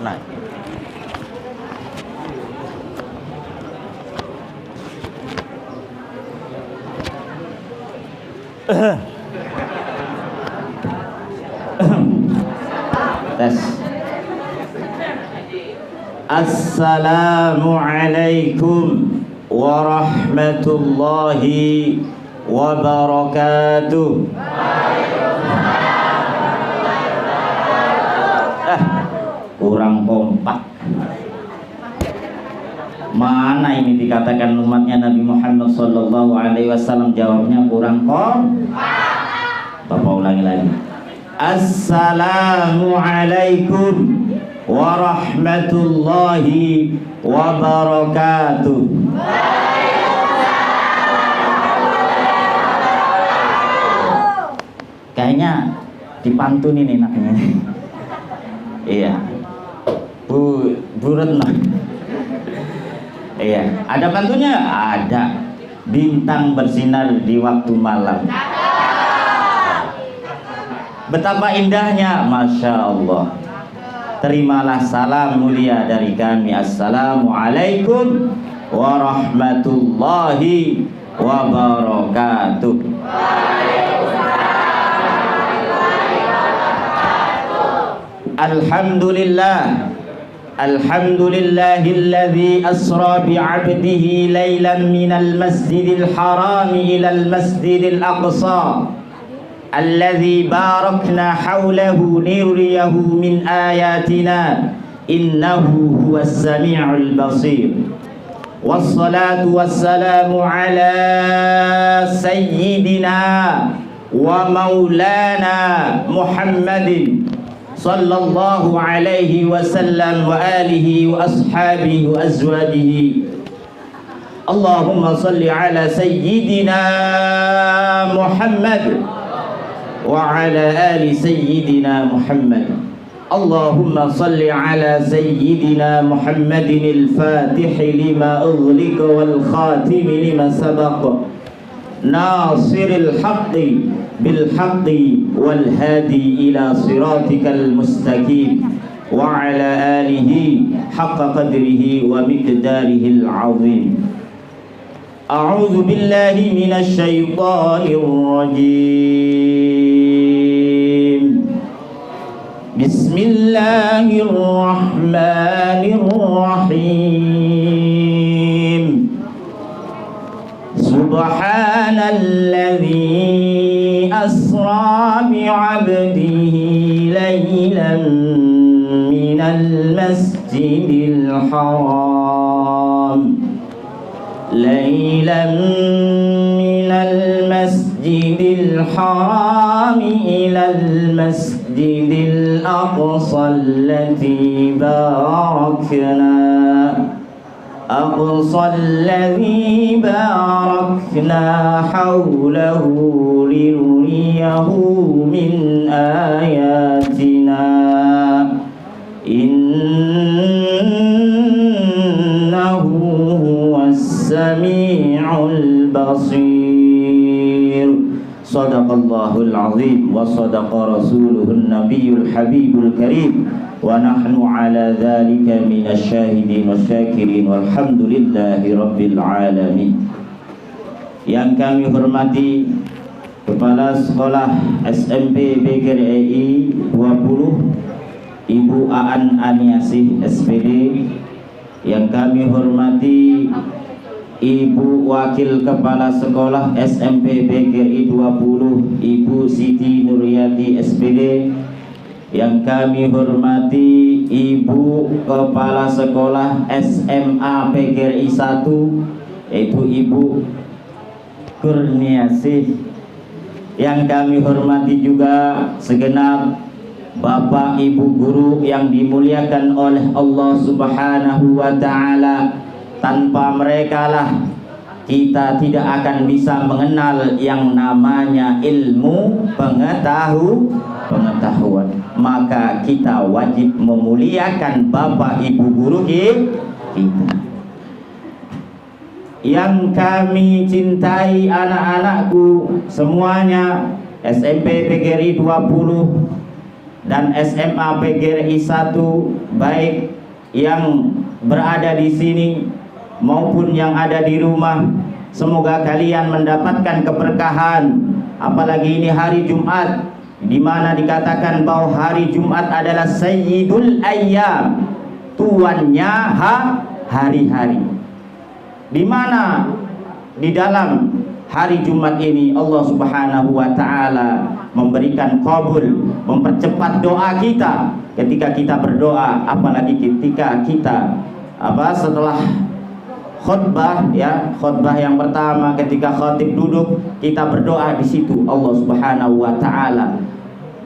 Nah. Tes. Assalamualaikum warahmatullahi wabarakatuh. Kurang kompak. Mana ini dikatakan umatnya Nabi Muhammad sallallahu alaihi wasallam, jawabnya kurang kompak. Bapak ulangi lagi. Assalamualaikum warahmatullahi wabarakatuh. Kayaknya dipantun ini enaknya. Iya. Bu Retno. Iya, ada pantunnya? Ada. Bintang bersinar di waktu malam. Betapa indahnya, Masya Allah. Terimalah salam mulia dari kami. Assalamualaikum warahmatullahi wabarakatuh. Alhamdulillah. Alhamdulillahilladzi asra bi'abdihi laylan minal masjidil haram ilal masjidil aqsa alladzi barakna hawlahu nuriyahu min ayatina innahu huwas sami'ul basir. Wassalatu wassalamu ala sayyidina wa maulana Muhammadin sallallahu alaihi wasallam wa alihi wa ashabihi wa azwajihi. Allahumma salli ala sayyidina Muhammad wa ala ali sayyidina Muhammad. Allahumma salli ala sayyidina Muhammadin al-fatih lima ughliqa wal khatim lima sabaq nasiril haqqi bil haqqi wal hadi ila siratikal mustaqim wa ala alihi haqqa qadrihi wa miqdarihil azim. A'udzu billahi minasy syaithanir rajim. Bismillahirrahmanirrahim. Subhanalladzi asra bi'abdihi laylan minal masjidil haram ليلا من المسجد الحرام إلى المسجد الأقصى الذي باركنا حوله لنريه من آياتنا إنه Sami'ul basir. Sadaqallahul azim wa sadaqa rasuluhun nabiyul habibul karim wa nahnu ala dhalika minasy syahidin wasyakirin walhamdulillahi rabbil alamin. Yang kami hormati Kepala Sekolah SMP BGRI 20 Ibu Aan Aniasih SPD. Yang kami hormati Ibu Wakil Kepala Sekolah SMP BGRI 20 Ibu Siti Nuryati SPD. Yang kami hormati Ibu Kepala Sekolah SMA BGRI 1 yaitu Ibu Kurniasih. Yang kami hormati juga segenap Bapak Ibu guru yang dimuliakan oleh Allah Subhanahu wa ta'ala. Tanpa mereka lah kita tidak akan bisa mengenal yang namanya ilmu pengetahuan. Maka kita wajib memuliakan Bapak Ibu guru kita. Yang kami cintai anak-anakku semuanya, SMP PGRI 20 dan SMA PGRI 1, baik yang berada di sini maupun yang ada di rumah. Semoga kalian mendapatkan keberkahan, apalagi ini hari Jumat, di mana dikatakan bahwa hari Jumat adalah Sayyidul Ayyam, tuannya hari-hari. Di mana di dalam hari Jumat ini Allah Subhanahu wa taala memberikan qabul, mempercepat doa kita ketika kita berdoa, apalagi ketika kita setelah khutbah, ya, khutbah yang pertama ketika khatib duduk, kita berdoa di situ. Allah Subhanahu wa taala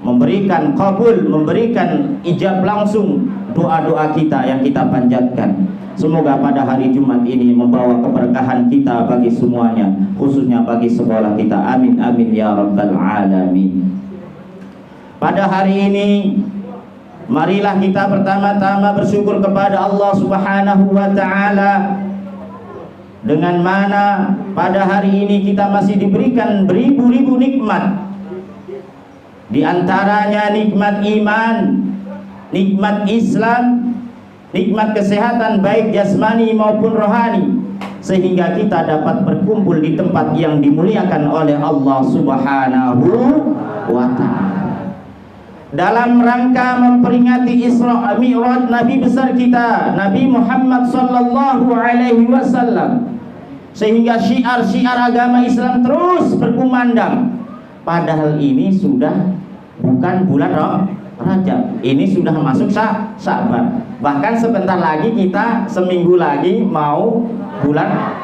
memberikan qabul, memberikan ijab langsung doa-doa kita yang kita panjatkan. Semoga pada hari Jumat ini membawa keberkahan kita bagi semuanya, khususnya bagi sekolah kita. Amin amin ya rabbal alamin. Pada hari ini marilah kita pertama-tama bersyukur kepada Allah Subhanahu wa taala, dengan mana pada hari ini kita masih diberikan beribu-ribu nikmat. Di antaranya nikmat iman, nikmat Islam, nikmat kesehatan baik jasmani maupun rohani, sehingga kita dapat berkumpul di tempat yang dimuliakan oleh Allah Subhanahu wa taala. Dalam rangka memperingati Isra Mi'raj Nabi besar kita Nabi Muhammad sallallahu alaihi wasallam, sehingga syiar-syiar agama Islam terus berkumandang. Padahal ini sudah bukan bulan Rajab, ini sudah masuk Sya'ban. Bahkan sebentar lagi kita, seminggu lagi mau bulan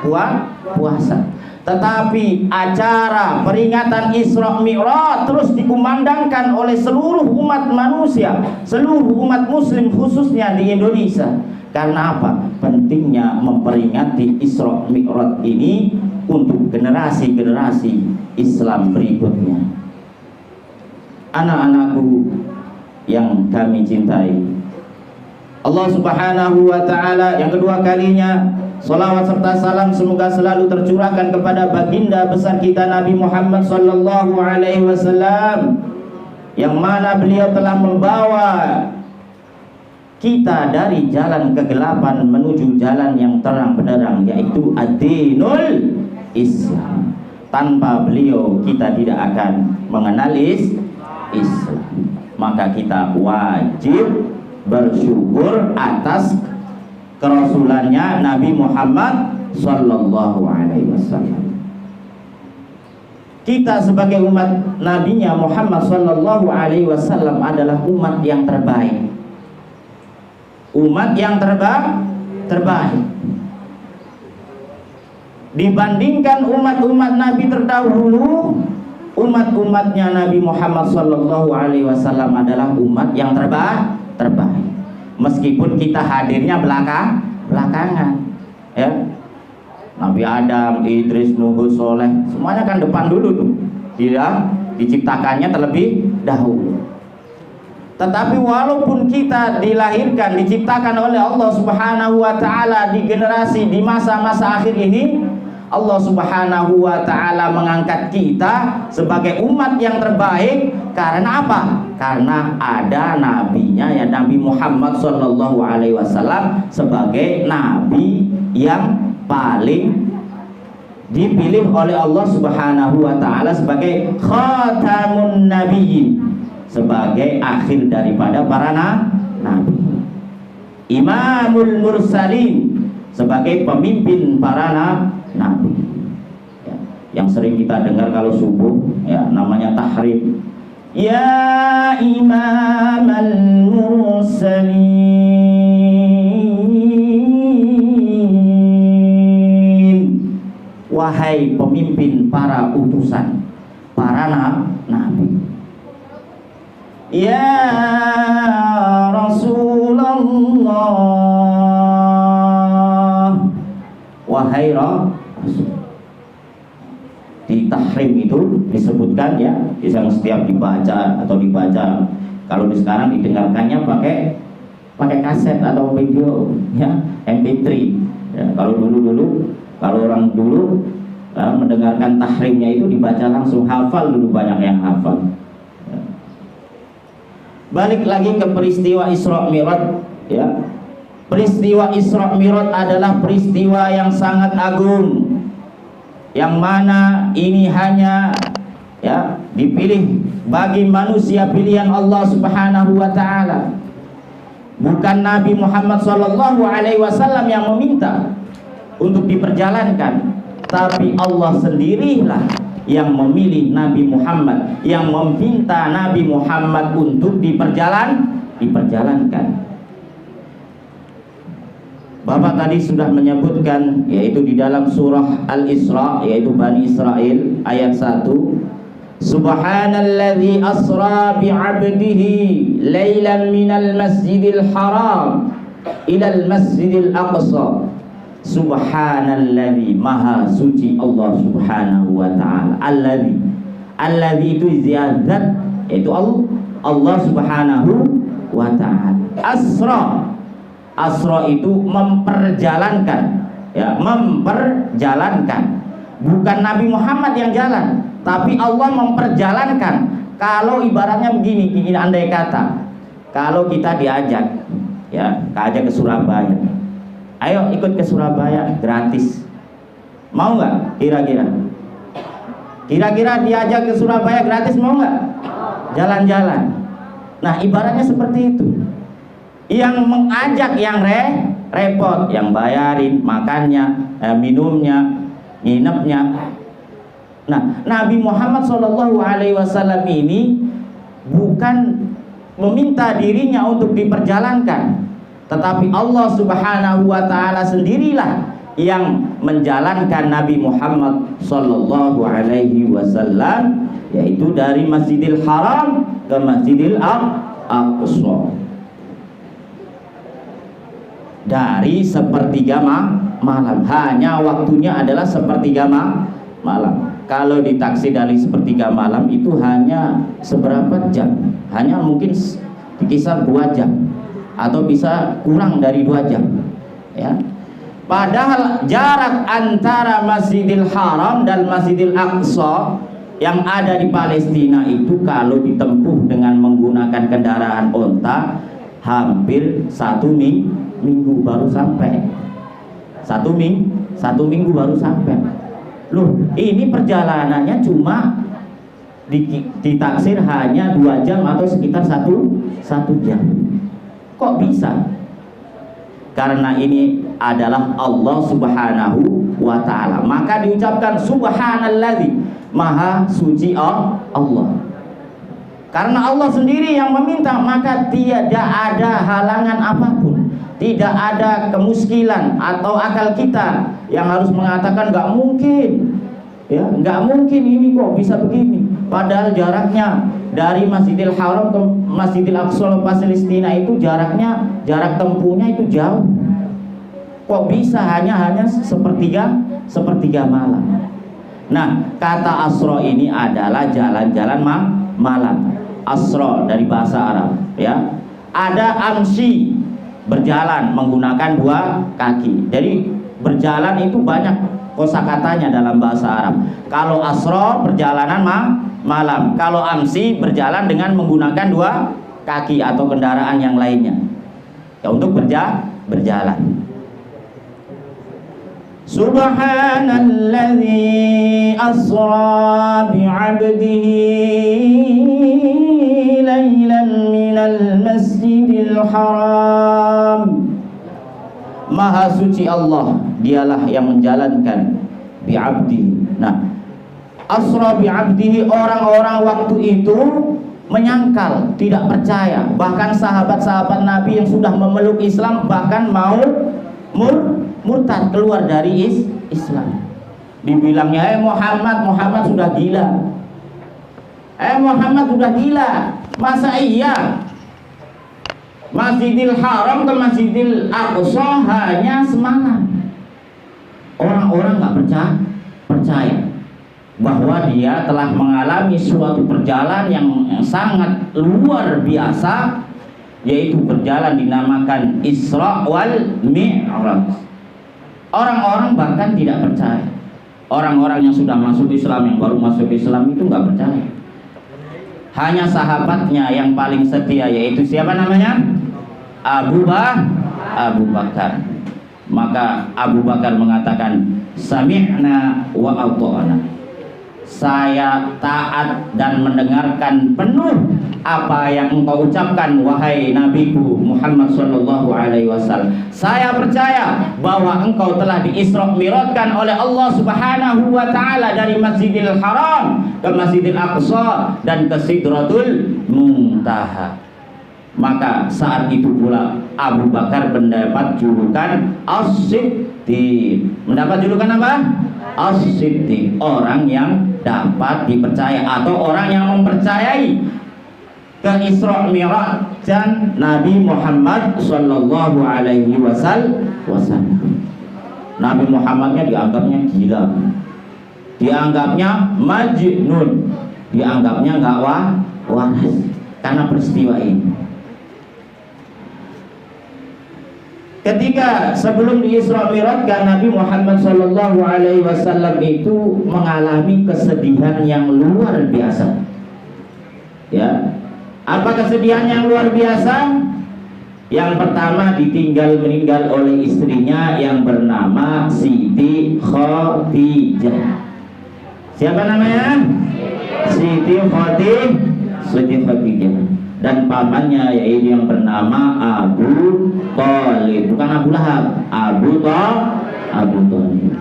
puasa. Tetapi acara peringatan Isra Mi'raj terus dikumandangkan oleh seluruh umat manusia, seluruh umat muslim khususnya di Indonesia. Karena apa? Pentingnya memperingati Isra Mi'raj ini untuk generasi-generasi Islam berikutnya. Anak-anakku yang kami cintai, Allah Subhanahu wa taala yang kedua kalinya salawat serta salam semoga selalu tercurahkan kepada baginda besar kita Nabi Muhammad sallallahu alaihi wasallam, yang mana beliau telah membawa kita dari jalan kegelapan menuju jalan yang terang benderang, yaitu ad-dinul Islam. Tanpa beliau kita tidak akan mengenal Islam. Maka kita wajib bersyukur atas kerasulannya Nabi Muhammad sallallahu alaihi wasallam. Kita sebagai umat nabinya Muhammad sallallahu alaihi wasallam adalah umat yang terbaik. Umat yang terbaik dibandingkan umat-umat Nabi terdahulu. Umat-umatnya Nabi Muhammad sallallahu alaihi wasallam adalah umat yang terbaik. Meskipun kita hadirnya belakangan, ya. Nabi Adam, Idris, Nuh, Soleh, semuanya kan depan dulu tuh. Dia diciptakannya terlebih dahulu. Tetapi walaupun kita dilahirkan, diciptakan oleh Allah Subhanahu wa taala di generasi, di masa-masa akhir ini, Allah Subhanahu wa taala mengangkat kita sebagai umat yang terbaik. Karena apa? Karena ada nabinya, ya, Nabi Muhammad sallallahu alaihi wasallam sebagai nabi yang paling dipilih oleh Allah Subhanahu wa taala sebagai khatamun nabiyyin, sebagai akhir daripada para nabi, imamul mursalin, sebagai pemimpin para nabi, ya, yang sering kita dengar kalau subuh, ya, namanya tahrim. Ya imamal mursalin, wahai pemimpin para utusan, para nabi. Ya Rasulullah, wahai Rasul. Di tahrim itu disebutkan, ya, yang setiap dibaca kalau di sekarang didengarkannya pakai kaset atau video, ya, MP3, ya. Kalau orang dulu mendengarkan tahrimnya itu dibaca langsung, hafal dulu, banyak yang hafal. Balik lagi ke peristiwa Isra Mi'raj, ya. Peristiwa Isra Mi'raj adalah peristiwa yang sangat agung, yang mana ini hanya ya dipilih bagi manusia pilihan Allah Subhanahu wa taala. Bukan Nabi Muhammad sallallahu alaihi wasallam yang meminta untuk diperjalankan, tapi Allah sendirilah yang memilih Nabi Muhammad, yang meminta Nabi Muhammad untuk diperjalankan. Bapak tadi sudah menyebutkan, yaitu di dalam surah Al-Isra, yaitu Bani Israel ayat 1, Subhanalladzi asra bi'abdihi lailan minal masjidil haram ilal masjidil aqsa. Subhanalladzi, maha suci Allah Subhanahu wa ta'ala. Alladzi itu zat, yaitu Allah Subhanahu wa ta'ala. Asra itu memperjalankan, ya, memperjalankan. Bukan Nabi Muhammad yang jalan, tapi Allah memperjalankan. Kalau ibaratnya begini, andai kata, kalau kita diajak, ya, ke Surabaya, ayo ikut ke Surabaya gratis, mau nggak? Kira-kira diajak ke Surabaya gratis, mau nggak? Jalan-jalan. Nah, ibaratnya seperti itu. Yang mengajak yang repot, yang bayarin makannya, minumnya, nginepnya. Nah, Nabi Muhammad SAW ini bukan meminta dirinya untuk diperjalankan, tetapi Allah Subhanahu wa ta'ala sendirilah yang menjalankan Nabi Muhammad SAW, yaitu dari Masjidil Haram ke Masjidil Aqsa, dari sepertiga malam. Hanya waktunya adalah sepertiga malam. Kalau ditaksi dari sepertiga malam itu hanya seberapa jam? Hanya mungkin kisar 2 jam, atau bisa kurang dari 2 jam, ya. Padahal jarak antara Masjidil Haram dan Masjidil Aqsa yang ada di Palestina itu kalau ditempuh dengan menggunakan kendaraan onta hampir 1 minggu baru sampai. 1 minggu baru sampai. Loh, ini perjalanannya cuma ditaksir hanya 2 jam atau sekitar 1 jam. Kok bisa? Karena ini adalah Allah Subhanahu wa ta'ala. Maka diucapkan Subhanalladzi, maha suci Allah. Karena Allah sendiri yang meminta, maka tidak ada halangan apapun, tidak ada kemuskilan atau akal kita yang harus mengatakan nggak mungkin, ya, nggak mungkin ini kok bisa begini. Padahal jaraknya dari Masjidil Haram ke Masjidil Aqsa Palestina itu jarak tempuhnya itu jauh. Kok bisa hanya sepertiga malam? Nah, kata asra ini adalah jalan-jalan malam. Asra dari bahasa Arab, ya. Ada amsi, berjalan menggunakan 2 kaki. Jadi berjalan itu banyak kosakatanya dalam bahasa Arab. Kalau asra perjalanan malam, kalau amsi berjalan dengan menggunakan 2 kaki atau kendaraan yang lainnya, ya, untuk berjalan. Subhanalladzi asra bi'abdihi lailan minal masjidil haram. Maha suci Allah, dialah yang menjalankan bi'abdihi. Nah, asra bi'abdihi, orang-orang waktu itu menyangkal, tidak percaya. Bahkan sahabat-sahabat Nabi yang sudah memeluk Islam bahkan mau murtad, keluar dari Islam. Dibilangnya, Muhammad sudah gila. Muhammad sudah gila. Masa iya Masjidil Haram ke Masjidil Aqsa hanya semalam? Orang-orang nggak percaya bahwa dia telah mengalami suatu perjalanan yang sangat luar biasa, yaitu berjalan dinamakan Isra wal Mi'raj. Orang-orang bahkan tidak percaya. Orang-orang yang sudah masuk Islam, yang baru masuk Islam itu nggak percaya. hanya sahabatnya yang paling setia, yaitu siapa namanya? Abu Bakar. Maka Abu Bakar mengatakan, sami'na wa ata'na, saya taat dan mendengarkan penuh apa yang engkau ucapkan wahai Nabiku Muhammad sallallahu alaihi wasallam. Saya percaya bahwa engkau telah diisra mi'rajkan oleh Allah Subhanahu wa taala dari Masjidil Haram ke Masjidil Aqsa dan ke Sidratul Muntaha. Maka saat itu pula Abu Bakar mendapat julukan As-Siddiq. Mendapat julukan apa? As-Siddiq, orang yang dapat dipercaya atau orang yang mempercayai ke Isra Mi'raj dan Nabi Muhammad sallallahu alaihi wasallam. Nabi Muhammadnya dianggapnya gila, dianggapnya majnun, dianggapnya enggak waras karena peristiwa ini. Ketika sebelum diisra mi'rajkan, Nabi Muhammad sallallahu alaihi wasallam itu mengalami kesedihan yang luar biasa. Ya. Apa kesedihan yang luar biasa? Yang pertama, meninggal oleh istrinya yang bernama Siti Khadijah. Siapa namanya? Siti Khadijah. Dan pamannya yaitu yang bernama Abu Thalib, bukan Abu Lahab, Abu Thalib.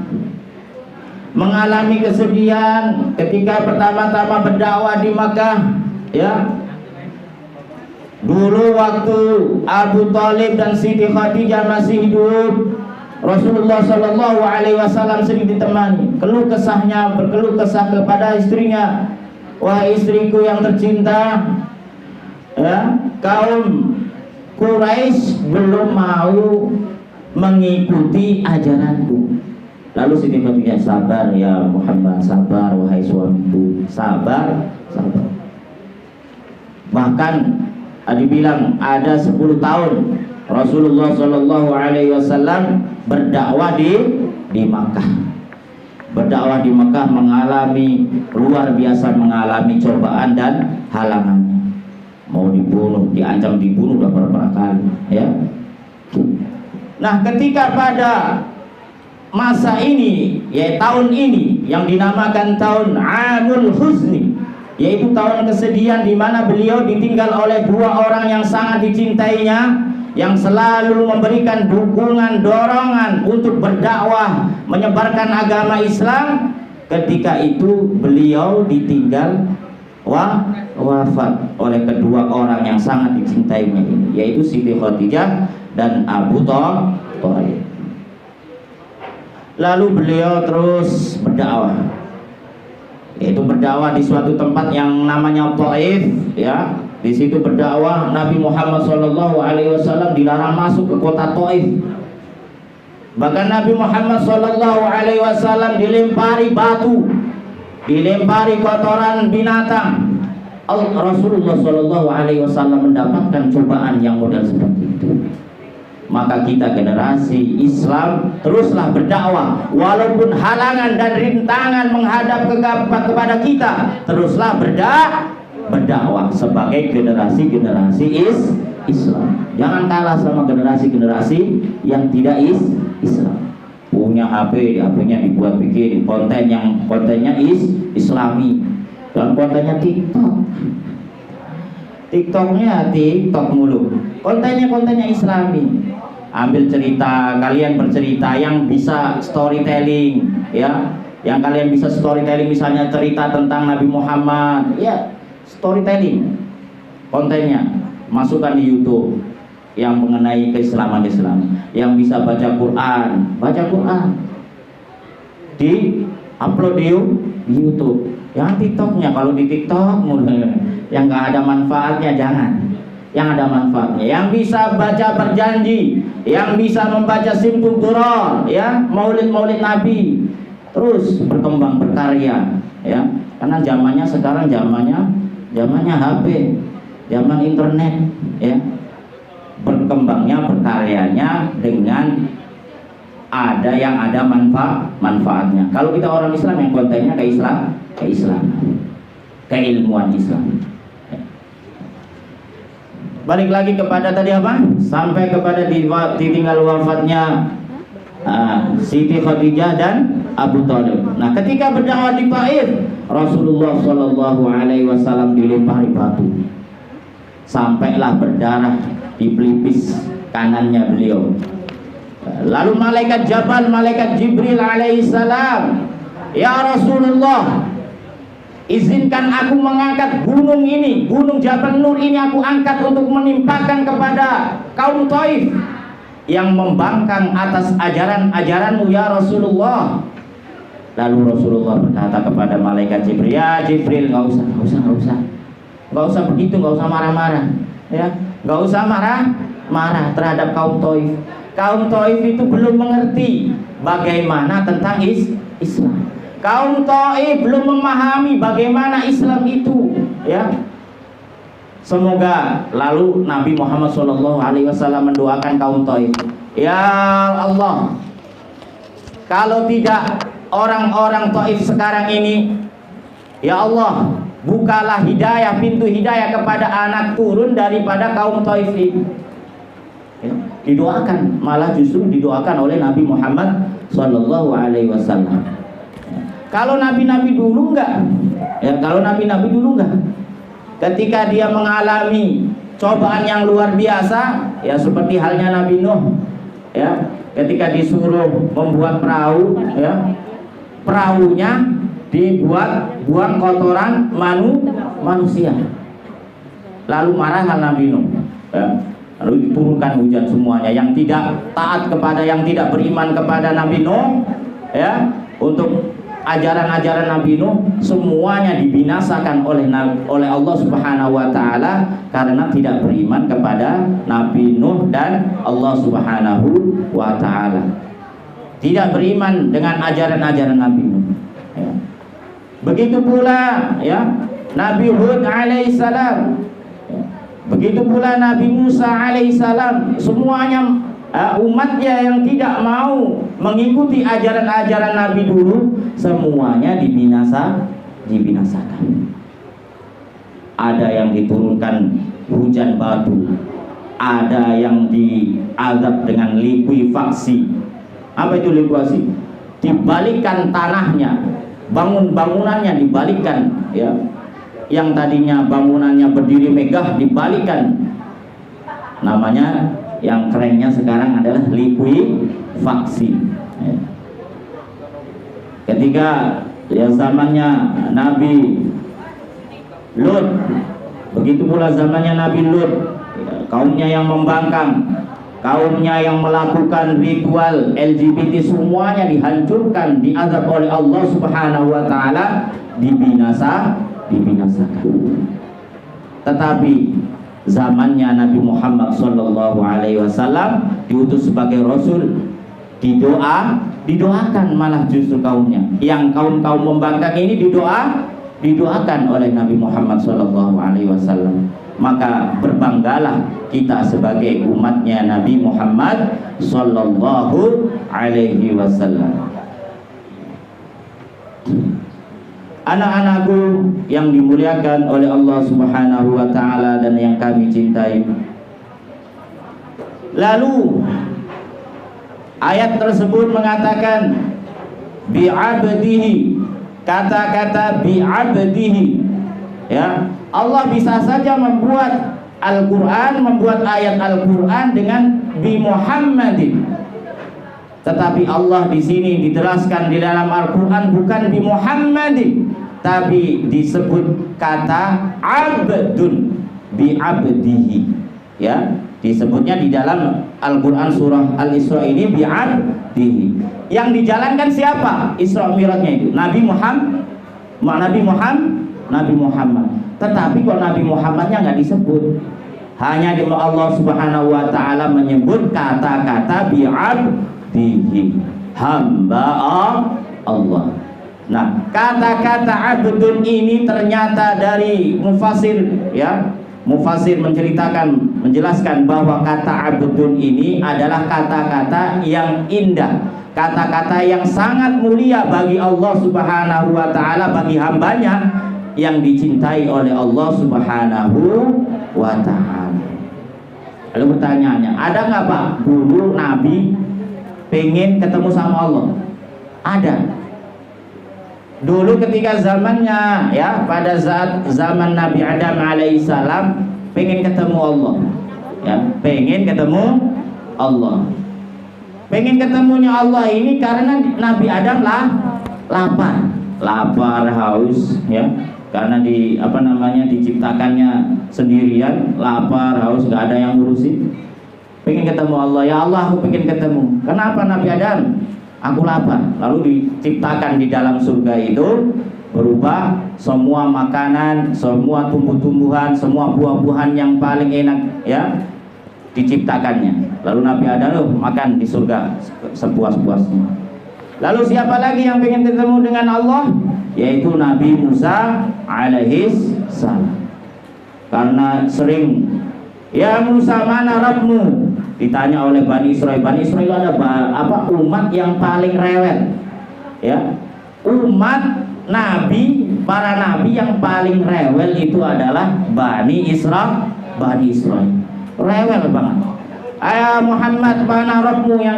Mengalami kesedihan ketika pertama-tama berdakwah di Makkah, ya. Dulu waktu Abu Thalib dan Siti Khadijah masih hidup, Rasulullah Shallallahu Alaihi Wasallam sering ditemani, berkeluh kesah kepada istrinya, wahai istriku yang tercinta, ya, kaum Quraisy belum mau mengikuti ajaranku. Lalu Siti Khadijah, sabar ya Muhammad, sabar wahai suamiku, sabar. Bahkan dibilang ada 10 tahun Rasulullah Shallallahu Alaihi Wasallam berdakwah di Makkah. Berdakwah di Makkah mengalami luar biasa, mengalami cobaan dan halangannya. Mau dibunuh, diancam dibunuh udah beberapa kali, ya. Nah, ketika pada masa ini, ya tahun ini yang dinamakan tahun Amul Huzni, yaitu tahun kesedihan, di mana beliau ditinggal oleh dua orang yang sangat dicintainya, yang selalu memberikan dukungan, dorongan untuk berdakwah, menyebarkan agama Islam. Ketika itu beliau ditinggal wafat oleh kedua orang yang sangat dicintainya ini, yaitu Siti Khadijah dan Abu Thalib. Lalu beliau terus berdakwah, yaitu berdakwah di suatu tempat yang namanya Taif, ya. Di situ berdakwah. Nabi Muhammad SAW dilarang masuk ke kota Taif. Bahkan Nabi Muhammad SAW dilempari batu, dilempari kotoran binatang. Rasulullah SAW mendapatkan cobaan yang model seperti itu. Maka kita generasi Islam teruslah berdakwah, walaupun halangan dan rintangan menghadap kepada kita, teruslah berdakwah sebagai generasi Islam. Jangan kalah sama generasi yang tidak Islam. Punya HP-nya dibuat bikin kontennya Islami, dan kontennya TikToknya TikTok mulu, kontennya Islami. Ambil cerita, kalian bercerita yang bisa storytelling, ya, yang kalian bisa storytelling, misalnya cerita tentang Nabi Muhammad, ya, storytelling kontennya masukkan di YouTube yang mengenai keislaman, yang bisa baca Quran di upload di YouTube. Yang TikToknya, kalau di TikTok yang nggak ada manfaatnya jangan. Yang ada manfaatnya, yang bisa baca berjanji, yang bisa membaca Simtul Quran, ya, maulid Nabi, terus berkembang berkarya, ya. Karena zamannya sekarang zamannya HP, zaman internet, ya. Berkembangnya berkaryanya dengan ada manfaatnya. Kalau kita orang Islam yang kontennya ke Islam, keilmuan Islam, balik lagi kepada tadi apa? Sampai kepada ditinggal wafatnya Siti Khadijah dan Abu Thalib. Nah, ketika berdakwah di Taif, Rasulullah Shallallahu Alaihi Wasallam dilempari batu, sampailah berdarah di pelipis kanannya beliau. Lalu malaikat Jibril alaihissalam, ya Rasulullah, izinkan aku mengangkat gunung ini, gunung Jabal Nur ini aku angkat untuk menimpakan kepada kaum Taif yang membangkang atas ajaran-ajaranmu ya Rasulullah. Lalu Rasulullah berkata kepada malaikat Jibril, ya Jibril, nggak usah begitu, nggak usah marah-marah, ya, nggak usah marah terhadap kaum Taif. Kaum Taif itu belum mengerti bagaimana tentang Islam. Kaum Taif belum memahami bagaimana Islam itu, ya. Semoga lalu Nabi Muhammad SAW mendoakan kaum Taif, ya Allah, kalau tidak orang-orang Taif sekarang ini, ya Allah, bukalah hidayah, pintu hidayah kepada anak turun daripada kaum Taif ini. Ya, didoakan, malah justru didoakan oleh Nabi Muhammad SAW. Kalau nabi-nabi dulu enggak, ya, kalau nabi-nabi dulu enggak. Ketika dia mengalami cobaan yang luar biasa, ya seperti halnya Nabi Nuh, ya, ketika disuruh membuat perahu, ya, perahunya dibuat buang kotoran manusia. Lalu marahlah Nabi Nuh, ya. Lalu diturunkan hujan semuanya. Yang tidak taat kepada, yang tidak beriman kepada Nabi Nuh, ya, untuk ajaran-ajaran Nabi Nuh semuanya dibinasakan oleh Allah Subhanahu wa taala karena tidak beriman kepada Nabi Nuh dan Allah Subhanahu wa taala. Tidak beriman dengan ajaran-ajaran Nabi Nuh. Ya. Begitu pula, ya, Nabi Hud alaihissalam. Begitu pula Nabi Musa alaihissalam, semuanya umatnya yang tidak mau mengikuti ajaran-ajaran Nabi dulu, semuanya dibinasakan. Ada yang diturunkan hujan batu, ada yang diazab dengan likuifaksi. Apa itu likuifaksi? Dibalikkan tanahnya, bangunannya dibalikkan, ya. Yang tadinya bangunannya berdiri megah dibalikkan. Namanya yang kerennya sekarang adalah likuifaksi. Ketika ya zamannya Nabi Lut, begitu pula zamannya Nabi Lut, kaumnya yang membangkang, kaumnya yang melakukan ritual LGBT, semuanya dihancurkan, diazab oleh Allah Subhanahu wa taala, dibinasakan. Tetapi zamannya Nabi Muhammad SAW diutus sebagai Rasul, didoakan malah justru kaumnya. Yang kaum membangkang ini didoakan oleh Nabi Muhammad SAW. Maka berbanggalah kita sebagai umatnya Nabi Muhammad SAW. Anak-anakku yang dimuliakan oleh Allah Subhanahu wa taala dan yang kami cintai. Lalu ayat tersebut mengatakan bi'abdihi, kata-kata bi'abdihi, ya. Allah bisa saja membuat Al-Qur'an, membuat ayat Al-Qur'an dengan bi Muhammadin. Tetapi Allah di sini dijelaskan di dalam Al-Qur'an bukan bi Muhammadin, tapi disebut kata abdun, bi abdihi, ya. Disebutnya di dalam Al-Qur'an surah Al-Isra ini bi abdihi. Yang dijalankan siapa? Isra Mi'rajnya itu Nabi Muhammad. Tetapi kok Nabi Muhammadnya nggak disebut. Hanya di Allah Subhanahu wa taala menyebut kata-kata bi abdihi, hamba Allah. Nah, kata-kata abdun ini ternyata dari mufasir, ya. Mufasir menjelaskan bahwa kata abdun ini adalah kata-kata yang indah, kata-kata yang sangat mulia bagi Allah Subhanahu wa taala, bagi hambanya yang dicintai oleh Allah Subhanahu wa taala. Lalu pertanyaannya, ada nggak Pak dulu Nabi pengen ketemu sama Allah? Ada. Dulu ketika zamannya, ya, pada saat zaman Nabi Adam alaihissalam pengen ketemu Allah, ya, pengen ketemu Allah. Pengen ketemunya Allah ini karena Nabi Adam lapar, haus, ya, karena diciptakannya sendirian, lapar, haus, nggak ada yang ngurusin. Pengen ketemu Allah, ya Allah aku pengen ketemu. Kenapa Nabi Adam? Aku lapar. Lalu diciptakan di dalam surga itu berupa semua makanan, semua tumbuh-tumbuhan, semua buah-buahan yang paling enak, ya, diciptakannya. Lalu Nabi Adam makan di surga sepuas-puasnya. Lalu siapa lagi yang pengen ketemu dengan Allah? Yaitu Nabi Musa alaihis salam. Karena sering, ya Musa, mana Rabbmu? Ditanya oleh Bani Israel. Bani Israel ada umat yang paling rewel, ya. Umat Nabi, para Nabi yang paling rewel itu adalah Bani Israel. Rewel banget. Ayah Muhammad, mana Rabbmu yang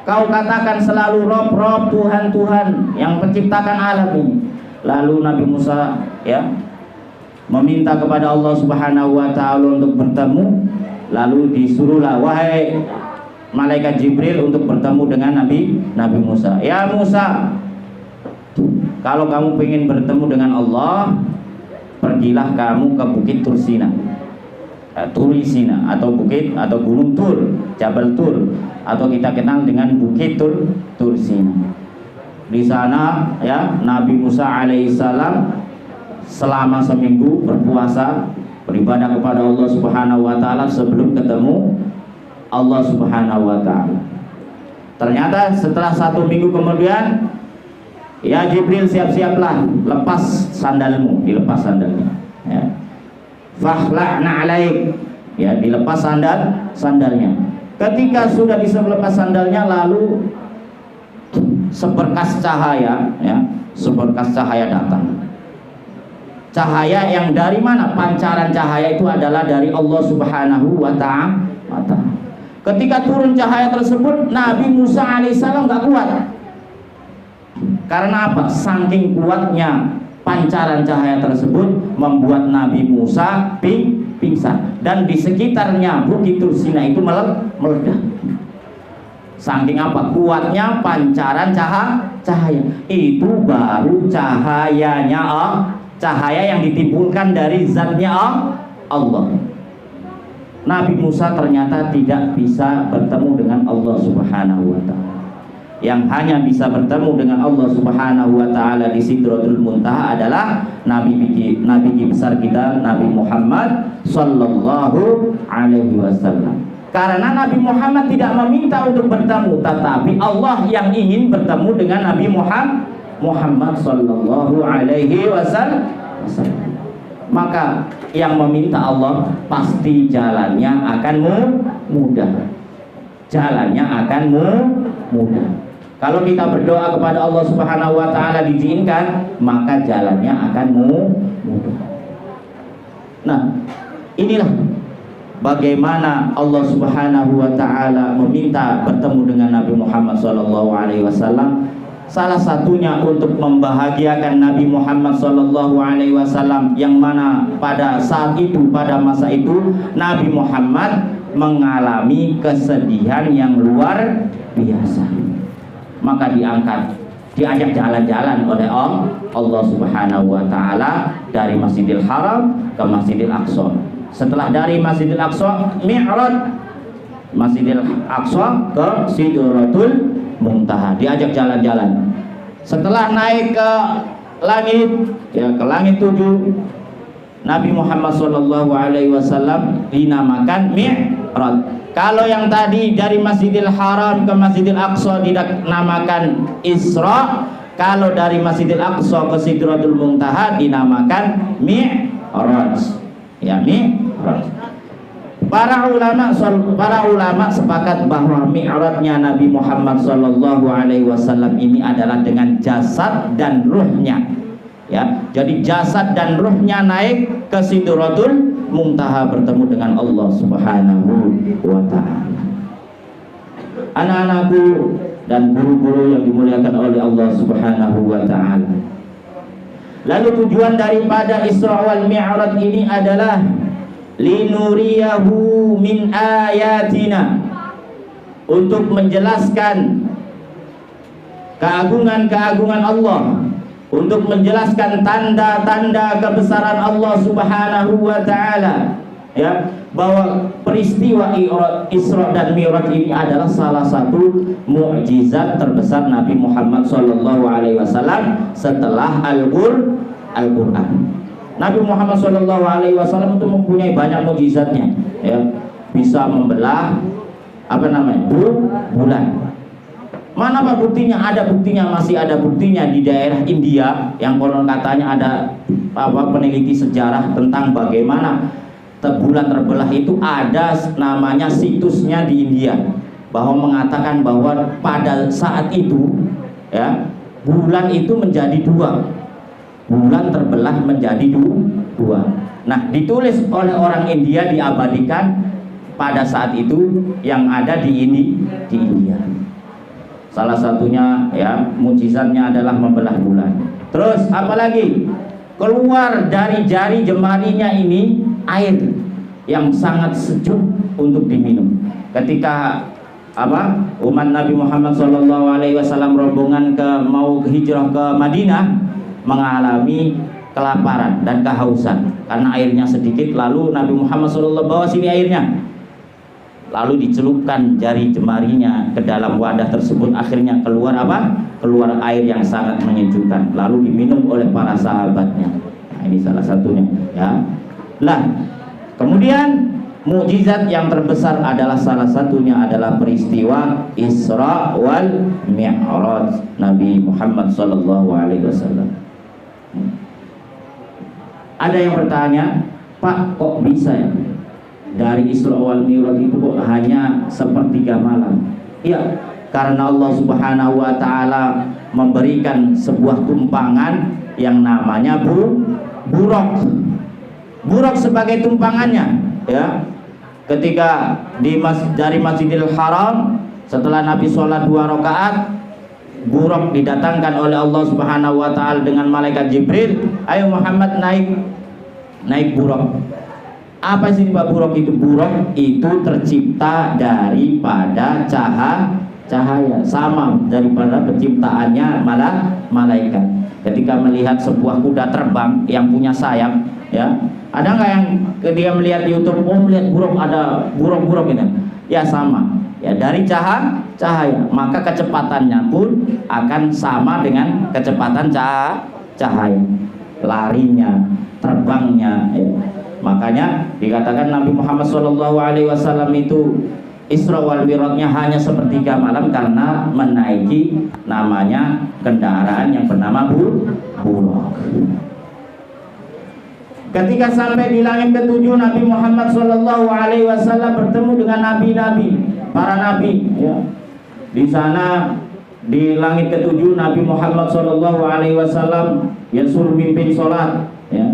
kau katakan selalu Rob, Tuhan yang menciptakan alam ini. Lalu Nabi Musa, ya, meminta kepada Allah Subhanahu wa ta'ala untuk bertemu. Lalu disuruhlah, wahai malaikat Jibril, untuk bertemu dengan Nabi Musa. Ya Musa, kalau kamu ingin bertemu dengan Allah, pergilah kamu ke Bukit Turisina atau bukit atau gunung Tur, Jabal Tur, atau kita kenal dengan Bukit Turisina. Di sana, ya, Nabi Musa alaihissalam selama seminggu berpuasa, beribadah kepada Allah Subhanahu wa ta'ala sebelum ketemu Allah Subhanahu wa ta'ala. Ternyata setelah 1 minggu kemudian, ya Jibril, siap-siaplah, lepas sandalmu. Dilepas sandalnya, ya. Fakhla'na alaik, ya, dilepas sandalnya. Ketika sudah bisa melepas sandalnya, lalu seberkas cahaya, ya, seberkas cahaya datang. Cahaya yang dari mana? Pancaran cahaya itu adalah dari Allah Subhanahu wa ta'ala. Ketika turun cahaya tersebut, Nabi Musa alaihissalam gak kuat. Karena apa? Saking kuatnya pancaran cahaya tersebut membuat Nabi Musa pingsan. Dan di sekitarnya Bukit Tursina itu meledak. Saking apa? Kuatnya pancaran cahaya. Itu baru cahayanya cahaya yang ditimbulkan dari zatnya Allah. Nabi Musa ternyata tidak bisa bertemu dengan Allah Subhanahu wa ta'ala. Yang hanya bisa bertemu dengan Allah Subhanahu wa ta'ala di Sidratul Muntaha adalah Nabi besar kita, Nabi Muhammad sallallahu alaihi wasallam. Karena Nabi Muhammad tidak meminta untuk bertemu, tetapi Allah yang ingin bertemu dengan Nabi Muhammad sallallahu alaihi wasallam. Maka yang meminta Allah pasti jalannya akan mudah. Jalannya akan mudah. Kalau kita berdoa kepada Allah Subhanahu wa ta'ala diizinkan, maka jalannya akan mudah. Nah, inilah bagaimana Allah Subhanahu wa ta'ala meminta bertemu dengan Nabi Muhammad sallallahu alaihi wasallam. Salah satunya untuk membahagiakan Nabi Muhammad sallallahu alaihi wasallam, yang mana pada saat itu, pada masa itu Nabi Muhammad mengalami kesedihan yang luar biasa. Maka diajak jalan-jalan oleh Allah Subhanahu wa ta'ala dari Masjidil Haram ke Masjidil Aqsa. Setelah dari Masjidil Aqsa, Mi'raj Masjidil Aqsa ke Sidratul Muntaha, diajak jalan-jalan. Setelah naik ke langit, ya, ke langit 7, Nabi Muhammad sallallahu alaihi wasallam dinamakan Mi'raj. Kalau yang tadi dari Masjidil Haram ke Masjidil Aqsa dinamakan Isra, kalau dari Masjidil Aqsa ke Sidratul Muntaha dinamakan Mi'raj. Ya, Mi'raj. Para ulama sepakat bahwa mi'rajnya Nabi Muhammad sallallahu alaihi wasallam ini adalah dengan jasad dan ruhnya. Ya, jadi jasad dan ruhnya naik ke Sidratul Muntaha, bertemu dengan Allah Subhanahu wa ta'ala. Anak-anakku dan guru-guru yang dimuliakan oleh Allah Subhanahu wa ta'ala, lalu tujuan daripada Isra wal Mi'raj ini adalah linuriyahu min ayatina, untuk menjelaskan keagungan-keagungan Allah, untuk menjelaskan tanda-tanda kebesaran Allah Subhanahu wa ta'ala, ya, bahwa peristiwa Isra dan Mi'raj ini adalah salah satu mukjizat terbesar Nabi Muhammad SAW setelah Al-Quran. Nabi Muhammad SAW itu mempunyai banyak mukjizatnya, ya, bisa membelah bulan. Mana pak buktinya? Ada buktinya, masih ada buktinya di daerah India yang konon katanya ada peneliti sejarah tentang bagaimana bulan terbelah itu. Ada namanya situsnya di India, bahwa mengatakan bahwa pada saat itu, ya, bulan itu menjadi dua, bulan terbelah menjadi dua. Nah, ditulis oleh orang India, diabadikan pada saat itu yang ada di India. Salah satunya, ya, mukjizatnya adalah membelah bulan. Terus apalagi? Keluar dari jari jemarinya ini air yang sangat sejuk untuk diminum. Ketika umat Nabi Muhammad SAW rombongan mau hijrah ke Madinah, mengalami kelaparan dan kehausan karena airnya sedikit. Lalu Nabi Muhammad SAW bawa sini airnya, lalu dicelupkan jari jemarinya ke dalam wadah tersebut. Akhirnya keluar keluar air yang sangat menyejukkan, lalu diminum oleh para sahabatnya. Nah, ini salah satunya, ya. Kemudian mukjizat yang terbesar adalah salah satunya adalah peristiwa Isra wal Mi'raj Nabi Muhammad SAW. Ada yang bertanya, Pak, kok bisa ya dari Isra wal Mi'raj itu kok hanya sepertiga malam? Iya, karena Allah Subhanahu wa ta'ala memberikan sebuah tumpangan yang namanya buraq. Buraq sebagai tumpangannya, ya. Ketika dari Masjidil Haram, setelah Nabi sholat 2 rakaat, buraq didatangkan oleh Allah Subhanahu wa ta'ala dengan malaikat Jibril. Ayo Muhammad, naik buraq. Apa sih Pak buraq itu? Buraq itu tercipta daripada cahaya, sama daripada penciptaannya malaikat. Ketika melihat sebuah kuda terbang yang punya sayap, ya, ada nggak yang ketika melihat di YouTube, melihat buraq, ada buraq ini? Ya sama, ya, dari cahaya, maka kecepatannya pun akan sama dengan kecepatan cahaya, larinya, terbangnya, ya. Makanya dikatakan Nabi Muhammad SAW itu Isra wal Mi'rajnya hanya sepertiga malam karena menaiki namanya kendaraan yang bernama buraq. Ketika sampai di langit ketujuh, Nabi Muhammad SAW bertemu dengan nabi-nabi, para nabi, ya. Di sana di langit ketujuh Nabi Muhammad SAW yang suruh mimpin sholat, ya.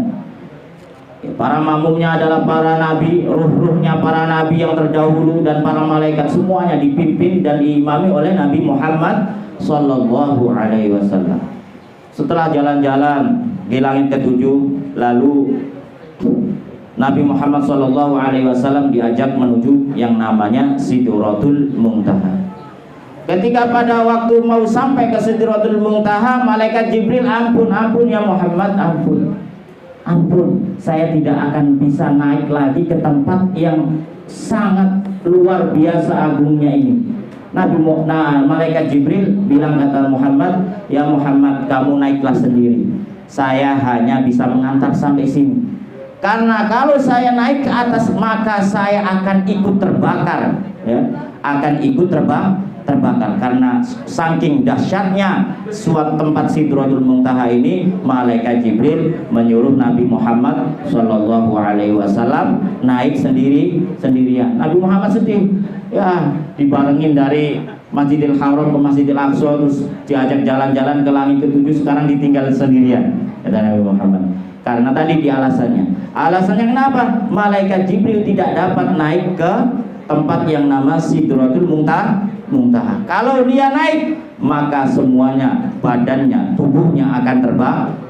Para makmumnya adalah para nabi, ruh-ruhnya para nabi yang terdahulu dan para malaikat, semuanya dipimpin dan diimami oleh Nabi Muhammad SAW. Setelah jalan-jalan di langit ketujuh, lalu Nabi Muhammad SAW diajak menuju yang namanya Sidratul Muntaha. Ketika pada waktu mau sampai ke Sidratul Muntaha, malaikat Jibril, ampun ya Muhammad, ampun, saya tidak akan bisa naik lagi ke tempat yang sangat luar biasa agungnya ini. Malaikat Jibril bilang kata Muhammad, ya Muhammad, kamu naiklah sendiri. Saya hanya bisa mengantar sampai sini. Karena kalau saya naik ke atas, maka saya akan ikut terbakar, ya, akan ikut terbakar karena saking dahsyatnya suatu tempat Sidratul Muntaha ini. Malaikat Jibril menyuruh Nabi Muhammad SAW naik sendirian. Nabi Muhammad sedih, ya, dibarengin dari Masjidil Haram ke Masjidil Aqsa, terus diajak jalan-jalan ke langit ketujuh, sekarang ditinggal sendirian, kata Nabi Muhammad. Karena tadi di alasannya. Alasannya kenapa? Malaikat Jibril tidak dapat naik ke tempat yang nama Sidratul Muntaha. Kalau dia naik, maka semuanya, badannya, tubuhnya akan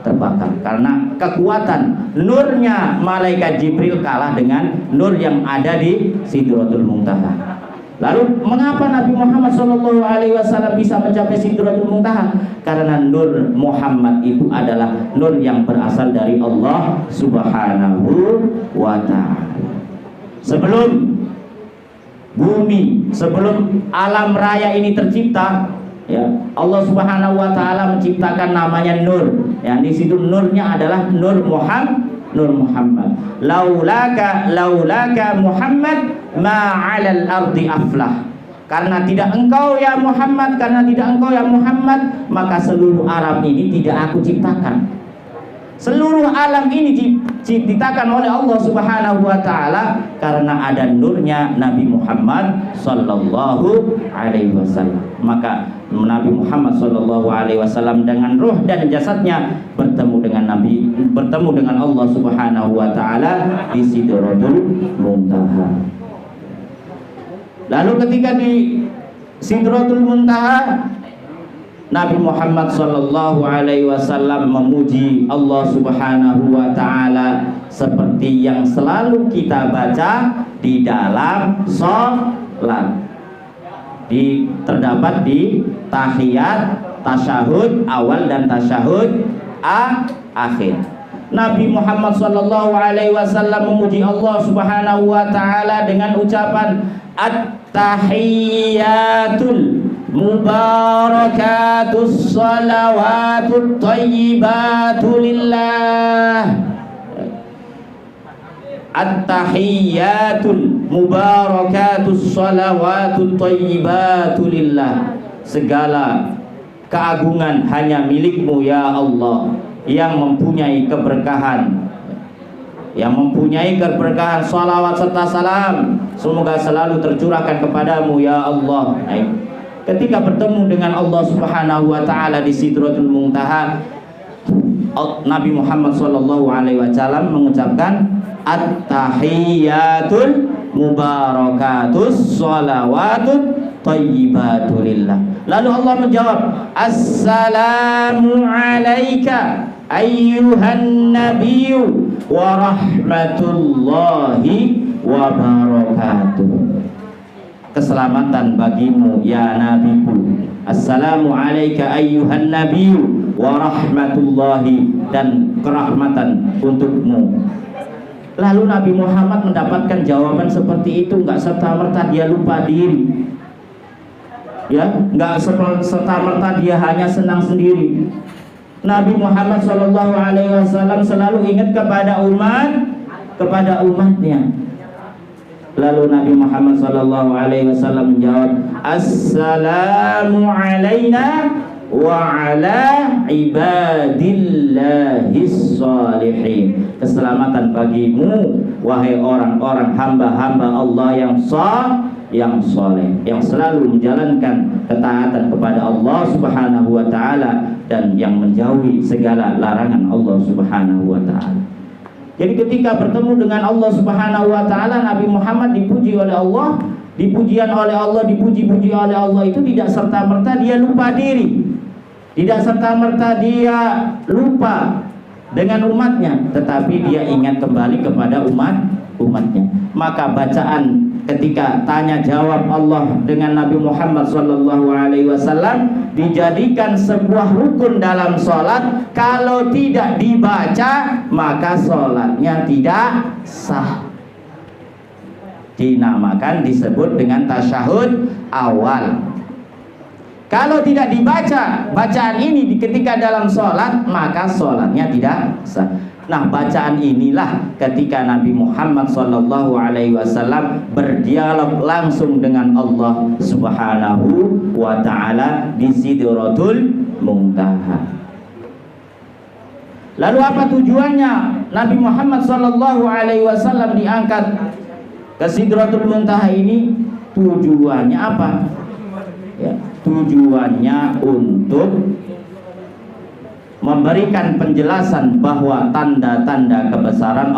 terbakar. Karena kekuatan nurnya malaikat Jibril kalah dengan nur yang ada di Sidratul Muntaha. Lalu mengapa Nabi Muhammad SAW bisa mencapai Sidratul Muntaha? Karena nur Muhammad itu adalah nur yang berasal dari Allah Subhanahu wa Ta'ala. Sebelum bumi, sebelum alam raya ini tercipta, ya, Allah Subhanahu wa Ta'ala menciptakan namanya nur. Ya, di situ nurnya adalah Nur Muhammad. Laulaka Muhammad ma 'alal ardi aflah. Karena tidak engkau ya Muhammad, maka seluruh alam ini tidak aku ciptakan. Seluruh alam ini diciptakan oleh Allah Subhanahu wa Ta'ala karena ada nurnya Nabi Muhammad sallallahu alaihi wasallam. Maka Nabi Muhammad sallallahu alaihi wasallam dengan ruh dan jasadnya bertemu dengan Allah Subhanahu wa Ta'ala di Sidratul Muntaha. Lalu ketika di Sidratul Muntaha, Nabi Muhammad sallallahu alaihi wasallam memuji Allah Subhanahu wa Ta'ala seperti yang selalu kita baca di dalam salat. Terdapat di tahiyat, tasyahud awal dan tasyahud akhir. Nabi Muhammad sallallahu alaihi wasallam memuji Allah Subhanahu wa Ta'ala dengan ucapan at-tahiyyatul mubarakatus salawatut thayyibatu lillah. At-tahiyyatul mubarakatus salawatut thayyibatu lillah. Segala keagungan hanya milikmu ya Allah, yang mempunyai keberkahan, salawat serta salam semoga selalu tercurahkan kepadamu ya Allah. Ketika bertemu dengan Allah Subhanahu wa Ta'ala di Sidratul Muntaha, Nabi Muhammad sallallahu alaihi wasallam mengucapkan at-tahiyyatul mubarakatus salawatut thayyibatu lillah. Lalu Allah menjawab, assalamu alayka ayyuhan nabiyyu wa rahmatullahi wa barakatuh. Keselamatan bagimu ya nabiku. Assalamu alayka ayyuhan nabiyyu wa rahmatullahi, dan kerahmatan untukmu. Lalu Nabi Muhammad mendapatkan jawaban seperti itu, enggak serta-merta dia lupa diri. Ya, enggak serta-merta dia hanya senang sendiri. Nabi Muhammad SAW selalu ingat kepada umatnya. Lalu Nabi Muhammad SAW menjawab, assalamu alaina wa ala ibadillahis salihin. Keselamatan bagimu wahai orang-orang hamba-hamba Allah yang soleh, yang selalu menjalankan ketaatan kepada Allah Subhanahu wa Ta'ala dan yang menjauhi segala larangan Allah Subhanahu wa Ta'ala. Jadi ketika bertemu dengan Allah Subhanahu wa Ta'ala, Nabi Muhammad dipuji oleh Allah, dipuji oleh Allah itu tidak serta-merta dia lupa diri, tidak serta-merta dia lupa dengan umatnya, tetapi dia ingat kembali kepada umatnya. Maka bacaan ketika tanya jawab Allah dengan Nabi Muhammad SAW dijadikan sebuah rukun dalam sholat. Kalau tidak dibaca maka sholatnya tidak sah. Disebut dengan tasyahud awal. Kalau tidak dibaca bacaan ini ketika dalam sholat, maka sholatnya tidak sah. Nah, bacaan inilah ketika Nabi Muhammad SAW berdialog langsung dengan Allah Subhanahu wa Ta'ala di Sidratul Muntaha. Lalu apa tujuannya Nabi Muhammad SAW diangkat ke Sidratul Muntaha ini? Tujuannya apa? Ya, tujuannya untuk memberikan penjelasan bahwa tanda-tanda kebesaran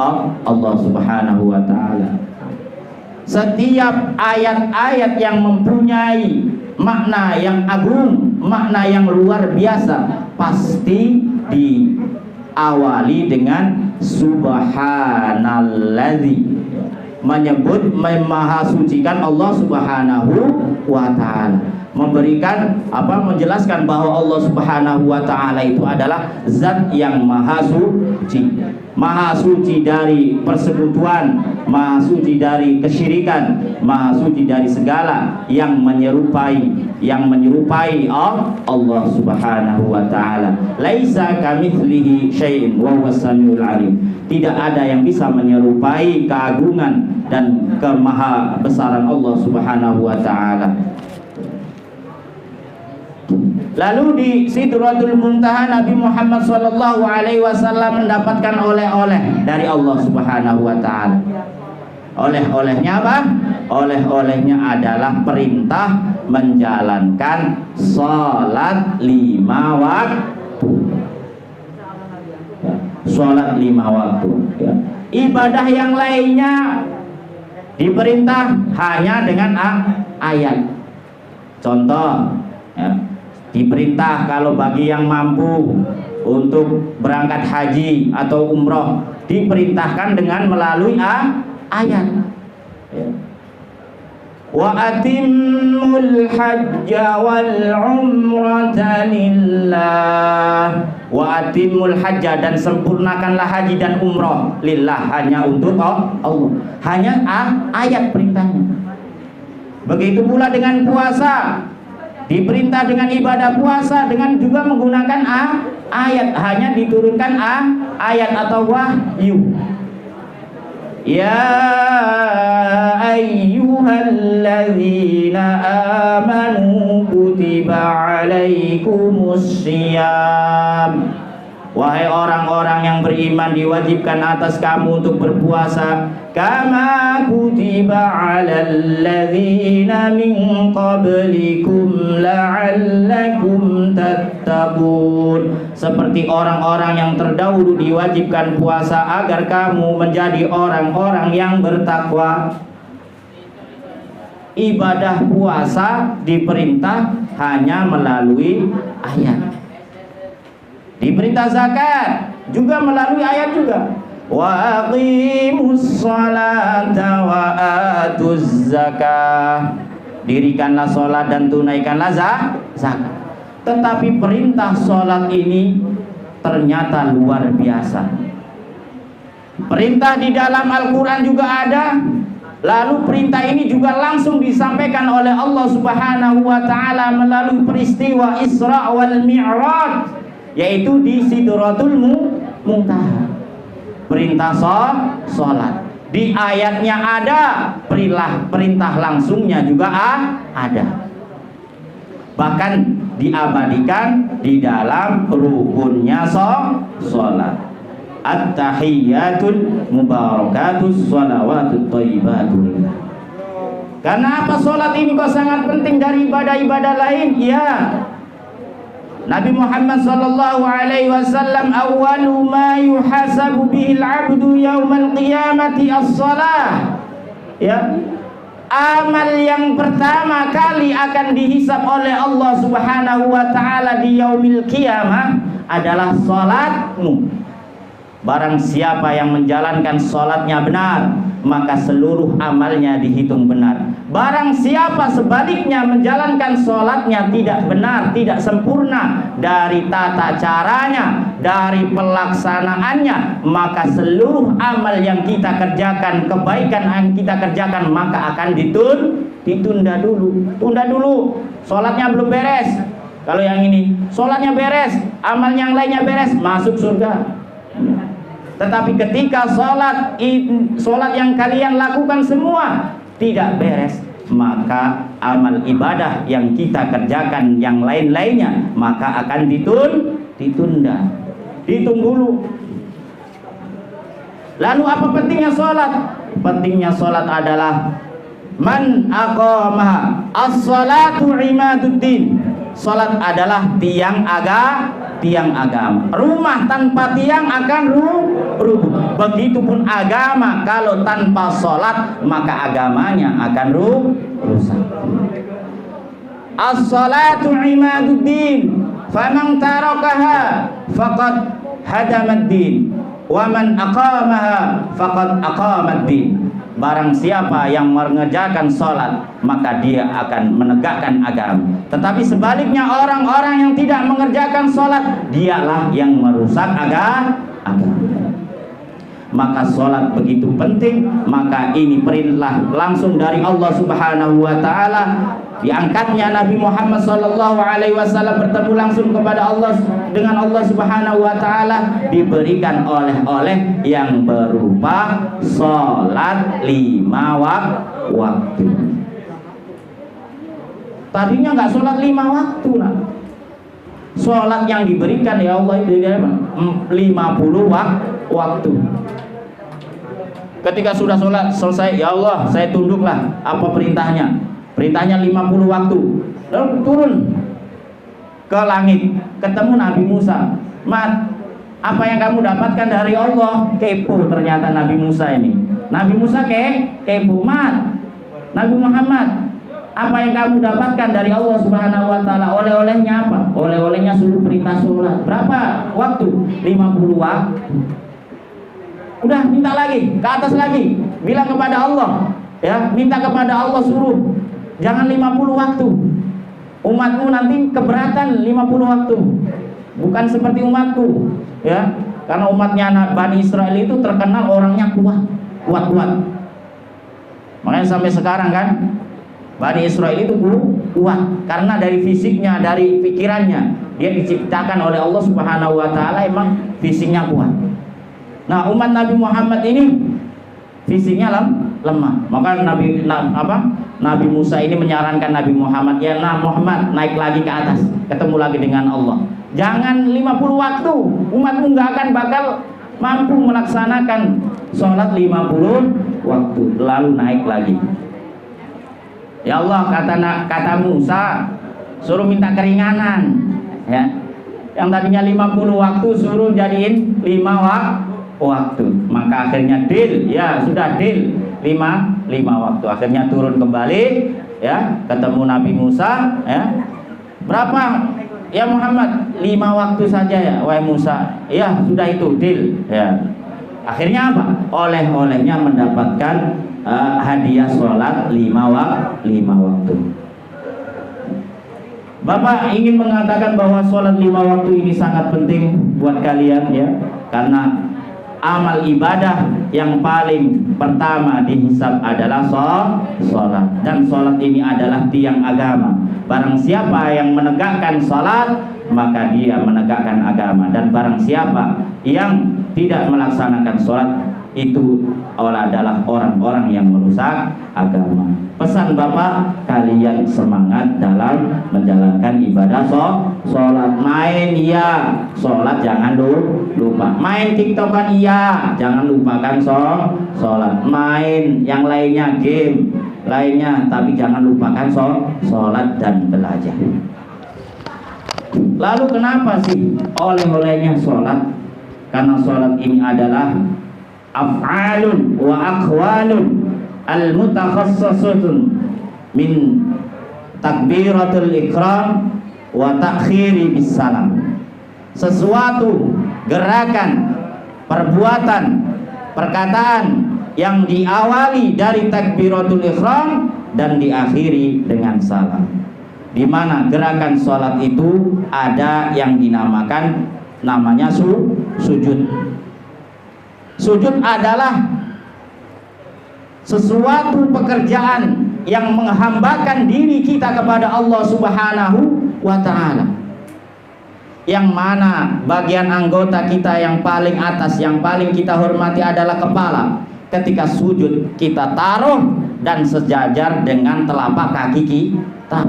Allah Subhanahu wa taala. Setiap ayat-ayat yang mempunyai makna yang agung, makna yang luar biasa, pasti diawali dengan subhanalladzi, menyebut memahasucikan Allah Subhanahu wa taala, memberikan menjelaskan bahwa Allah Subhanahu wa taala itu adalah zat yang maha suci. Maha suci dari persekutuan, maha suci dari kesyirikan, maha suci dari segala yang menyerupai Allah Subhanahu wa taala. Laisa kamitslihi syai'un wa huwas samiul alim. Tidak ada yang bisa menyerupai keagungan dan kemahabesaran Allah Subhanahu wa taala. Lalu di Sidratul Muntaha Nabi Muhammad sallallahu alaihi wasallam mendapatkan oleh-oleh dari Allah Subhanahu wa taala. Oleh-olehnya apa? Oleh-olehnya adalah perintah menjalankan salat 5 waktu. Salat 5 waktu, ya. Ibadah yang lainnya diperintah hanya dengan ayat. Contoh, ya, diperintah kalau bagi yang mampu untuk berangkat haji atau umroh, diperintahkan dengan melalui ayat, ya. Wa atimmul hajja wal umrata lillah. Wa atimmul hajja, dan sempurnakanlah haji dan umroh lillah, hanya untuk Allah. Hanya ayat perintahnya. Begitu pula dengan puasa, diperintah dengan ibadah puasa dengan juga menggunakan ayat, hanya diturunkan ayat atau wahyu. Ya ayyuhalladzina amanu kutiba alaikumus syiyam. Wahai orang-orang yang beriman, diwajibkan atas kamu untuk berpuasa, kama kutiba alal ladzina min qablikum la'allakum tattaqun. Seperti orang-orang yang terdahulu diwajibkan puasa agar kamu menjadi orang-orang yang bertakwa. Ibadah puasa diperintah hanya melalui ayat. Diperintah zakat juga melalui ayat juga. Wa aqimus salata wa atuz zakah. Dirikanlah salat dan tunaikanlah zakat. Tetapi perintah salat ini ternyata luar biasa. Perintah di dalam Al-Qur'an juga ada. Lalu perintah ini juga langsung disampaikan oleh Allah Subhanahu wa taala melalui peristiwa Isra wal Mi'raj, yaitu di Sidratul Muntaha. Perintah sholat di ayatnya ada, perintah langsungnya juga ada. Bahkan diabadikan di dalam rukunnya sholat. At-tahiyyatul mubarakatus shalawatut thayyibatun. Karena apa sholat ini kok sangat penting dari ibadah-ibadah lain? Ya, Nabi Muhammad sallallahu alaihi wasallam awwalu ma yuhasabu bihil 'abdu yaumal qiyamati as-shalah. Ya. Amal yang pertama kali akan dihisab oleh Allah Subhanahu wa taala di yaumil qiyamah adalah salatmu. Barang siapa yang menjalankan salatnya benar, maka seluruh amalnya dihitung benar. Barang siapa sebaliknya menjalankan salatnya tidak benar, tidak sempurna dari tata caranya, dari pelaksanaannya, maka seluruh amal yang kita kerjakan, kebaikan yang kita kerjakan, maka akan ditunda dulu. Tunda dulu. Salatnya belum beres. Kalau yang ini, salatnya beres, amal yang lainnya beres, masuk surga. Tetapi ketika sholat yang kalian lakukan semua tidak beres, maka amal ibadah yang kita kerjakan yang lain-lainnya maka akan ditunda. Dihitung dulu. Lalu apa pentingnya sholat? Pentingnya sholat adalah man aqamaha as-salatu imaduddin. Sholat adalah tiang tiang agama. Rumah tanpa tiang akan rubuh. Begitupun agama kalau tanpa sholat maka agamanya akan rusak. As-salatu imaduddin, faman tarakaha faqad hadamaddin, wa man aqamaha faqad aqamaddin. Barang siapa yang mengerjakan sholat maka dia akan menegakkan agama. Tetapi sebaliknya orang-orang yang tidak mengerjakan sholat dialah yang merusak agama. Maka sholat begitu penting. Maka ini perintah langsung dari Allah Subhanahu wa Ta'ala. Diangkatnya Nabi Muhammad SAW bertemu langsung kepada Allah dengan Allah Subhanahu wa Ta'ala, diberikan oleh-oleh yang berupa sholat 5 waktu. Tadinya nggak sholat 5 waktu, nah. Sholat yang diberikan ya Allah itu 50 waktu. Ketika sudah sholat selesai, ya Allah saya tunduklah, apa perintahnya? Perintahnya 50 waktu. Lalu turun ke langit, ketemu Nabi Musa. Mat, apa yang kamu dapatkan dari Allah? Kepo ternyata Nabi Musa ini. Nabi Musa kepo. Mat, Nabi Muhammad, apa yang kamu dapatkan dari Allah Subhanahu wa Ta'ala? Oleh-olehnya apa? Oleh-olehnya suruh perintah sholat. Berapa waktu? 50 waktu. Udah, minta lagi, ke atas lagi. Bilang kepada Allah, ya, minta kepada Allah suruh. Jangan 50 waktu. Umatmu nanti keberatan 50 waktu. Bukan seperti umatku, ya. Karena umatnya Bani Israel itu terkenal orangnya kuat. Makanya sampai sekarang kan Bani Israel itu kuat karena dari fisiknya, dari pikirannya, dia diciptakan oleh Allah Subhanahu wa Ta'ala emang fisiknya kuat. Nah, umat Nabi Muhammad ini fisiknya lemah. Maka Nabi Musa ini menyarankan Nabi Muhammad, ya Muhammad, naik lagi ke atas, ketemu lagi dengan Allah. Jangan 50 waktu. Umatmu nggak akan bakal mampu melaksanakan sholat 50 waktu. Lalu naik lagi. Ya Allah, kata Musa, suruh minta keringanan, ya. Yang tadinya 50 waktu suruh jadiin 5 waktu. Maka akhirnya deal, ya sudah deal 5 waktu. Akhirnya turun kembali, ya, ketemu Nabi Musa, ya. Berapa? Ya Muhammad, 5 waktu saja ya, wahai Musa. Ya sudah itu deal, ya. Akhirnya apa? Oleh-olehnya mendapatkan hadiah sholat 5 waktu. Bapak ingin mengatakan bahwa sholat 5 waktu ini sangat penting buat kalian, ya, karena amal ibadah yang paling pertama dihisab adalah sholat, dan sholat ini adalah tiang agama. Barang siapa yang menegakkan sholat maka dia menegakkan agama, dan barang siapa yang tidak melaksanakan sholat itu adalah orang-orang yang merusak agama. Pesan Bapak, kalian semangat dalam menjalankan ibadah sholat. Main iya, sholat jangan lupa. Main TikTokan iya, jangan lupakan sholat. Main yang lainnya, game lainnya, tapi jangan lupakan sholat dan belajar. Lalu kenapa sih oleh-olehnya sholat? Karena sholat ini adalah af'alun wa aqwalun al-mutakhassasatun min takbiratul ikram wa ta'khiri bis salam. Sesuatu gerakan, perbuatan, perkataan yang diawali dari takbiratul ikram dan diakhiri dengan salam. Di mana gerakan sholat itu ada yang namanya sujud. Sujud adalah sesuatu pekerjaan yang menghambakan diri kita kepada Allah Subhanahu wa Ta'ala, yang mana bagian anggota kita yang paling atas, yang paling kita hormati adalah kepala. Ketika sujud kita taruh dan sejajar dengan telapak kaki kita.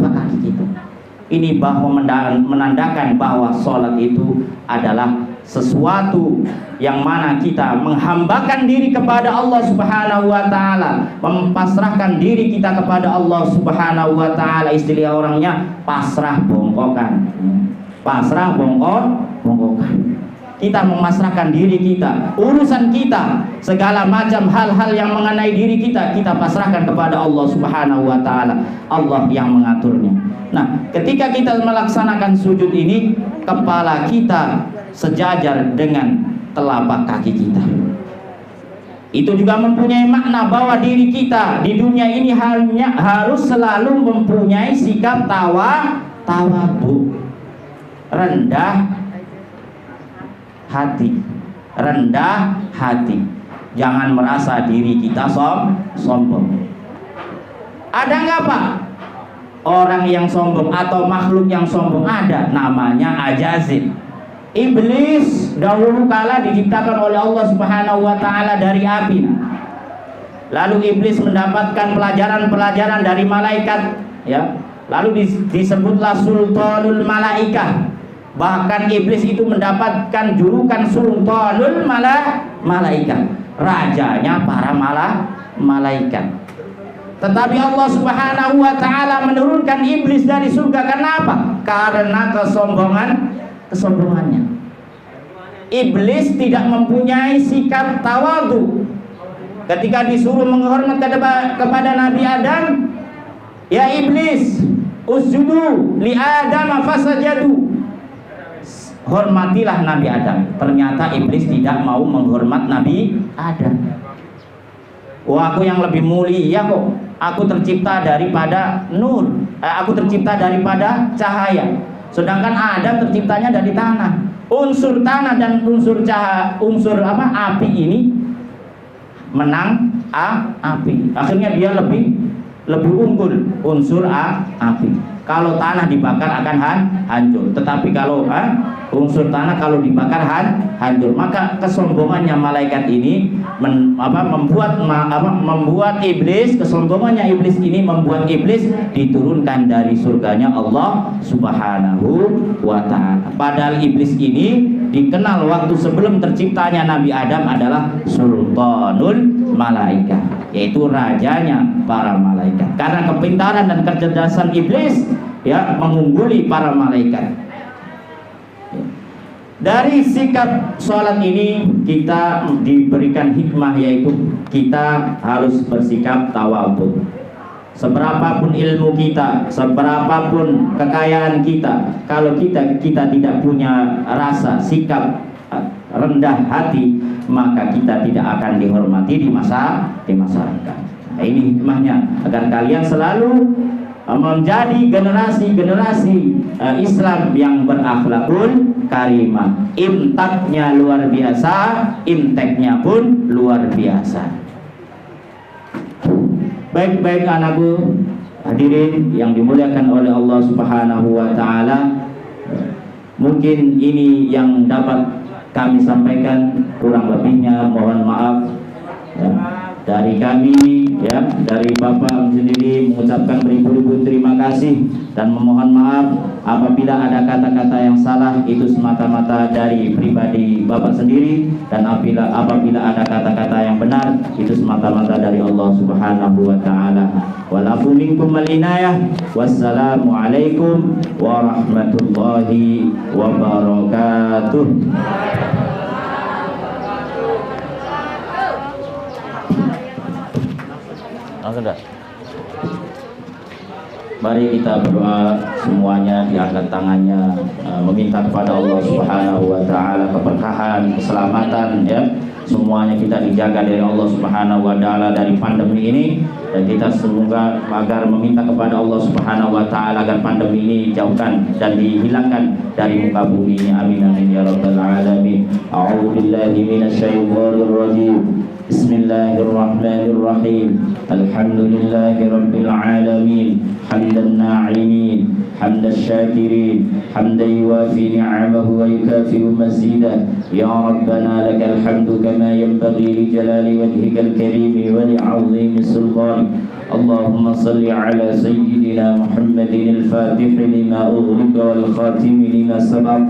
Ini bahwa menandakan bahwa sholat itu adalah sesuatu yang mana kita menghambakan diri kepada Allah Subhanahu wa Ta'ala, mempasrahkan diri kita kepada Allah Subhanahu wa Ta'ala. Istilah orangnya pasrah bongkokan. pasrah bongkokan. Kita memasrahkan diri kita, urusan kita, segala macam hal-hal yang mengenai diri kita, kita pasrahkan kepada Allah Subhanahu wa Ta'ala. Allah yang mengaturnya. Nah, ketika kita melaksanakan sujud ini, kepala kita sejajar dengan telapak kaki kita. Itu juga mempunyai makna bahwa diri kita di dunia ini hanya harus selalu mempunyai sikap tawadhu, rendah hati. Jangan merasa diri kita sombong. Ada nggak Pak orang yang sombong atau makhluk yang sombong? Ada, namanya Ajazil. Iblis dahulu kala diciptakan oleh Allah Subhanahu wa Ta'ala dari api. Lalu iblis mendapatkan pelajaran-pelajaran dari malaikat, ya. Lalu disebutlah Sultanul Malaikah. Bahkan iblis itu mendapatkan julukan Sultanul Malaikah, rajanya para malaikat. Tetapi Allah Subhanahu wa Ta'ala menurunkan iblis dari surga. Kenapa? Karena kesombongannya. Iblis tidak mempunyai sikap tawadhu. Ketika disuruh menghormat kepada Nabi Adam, ya iblis, usjudu li Adam fasajadu, hormatilah Nabi Adam. Ternyata iblis tidak mau menghormat Nabi Adam. Aku yang lebih mulia kok. Aku tercipta daripada nur. Aku tercipta daripada cahaya. Sedangkan Adam terciptanya dari tanah. Unsur tanah dan unsur api ini menang api. Akhirnya dia lebih unggul unsur api. Kalau tanah dibakar akan hancur, tetapi kalau unsur tanah kalau dibakar hancur. Maka kesombongannya malaikat ini membuat iblis, kesombongannya iblis ini membuat iblis diturunkan dari surganya Allah Subhanahu wa Ta'ala. Padahal iblis ini dikenal waktu sebelum terciptanya Nabi Adam adalah Sultanul Malaikah, yaitu rajanya para malaikat. Karena kepintaran dan kecerdasan iblis, ya, mengungguli para malaikat. Dari sikap sholat ini kita diberikan hikmah, yaitu kita harus bersikap tawadhu. Seberapapun ilmu kita, seberapapun kekayaan kita, kalau kita tidak punya rasa sikap rendah hati, maka kita tidak akan dihormati di masyarakat. Nah, ini hikmahnya, agar kalian selalu menjadi generasi Islam yang berakhlakul karimah. Imtaknya luar biasa, imteknya pun luar biasa. Baik anakku, hadirin yang dimuliakan oleh Allah Subhanahu wa Ta'ala, mungkin ini yang dapat kami sampaikan, kurang lebihnya mohon maaf ya. Dari kami, ya, dari Bapak sendiri mengucapkan beribu-ribu terima kasih dan memohon maaf apabila ada kata-kata yang salah, itu semata-mata dari pribadi Bapak sendiri, dan apabila ada kata-kata yang benar, itu semata-mata dari Allah Subhanahu wa Ta'ala. Walafu minkum al-inayah. Wassalamualaikum warahmatullahi wabarakatuh. Sudah. Mari kita berdoa semuanya, diangkat tangannya, meminta kepada Allah Subhanahu wa Ta'ala keberkahan, keselamatan, ya. Semuanya kita dijaga dari Allah Subhanahu wa Ta'ala dari pandemi ini, dan kita semoga agar meminta kepada Allah Subhanahu wa Ta'ala agar pandemi ini dijauhkan dan dihilangkan dari muka bumi ini. Amin amin ya rabbal alamin. A'udzu billahi minasyaitonir rajim. Bismillahirrahmanirrahim. Alhamdulillahi rabbil alamin. Hamdan na'imin, hamdan syakirin, hamdan yuwafi ni'amahu wa yukafi'u mazidah. Ya Rabbana lakal hamdu kama yanbaghi li jalali wajhikal karim wa li 'azimi sultanik. Allahumma salli ala sayyidina سيدنا محمد الفاتح لما أغلق والخاتم لما سبق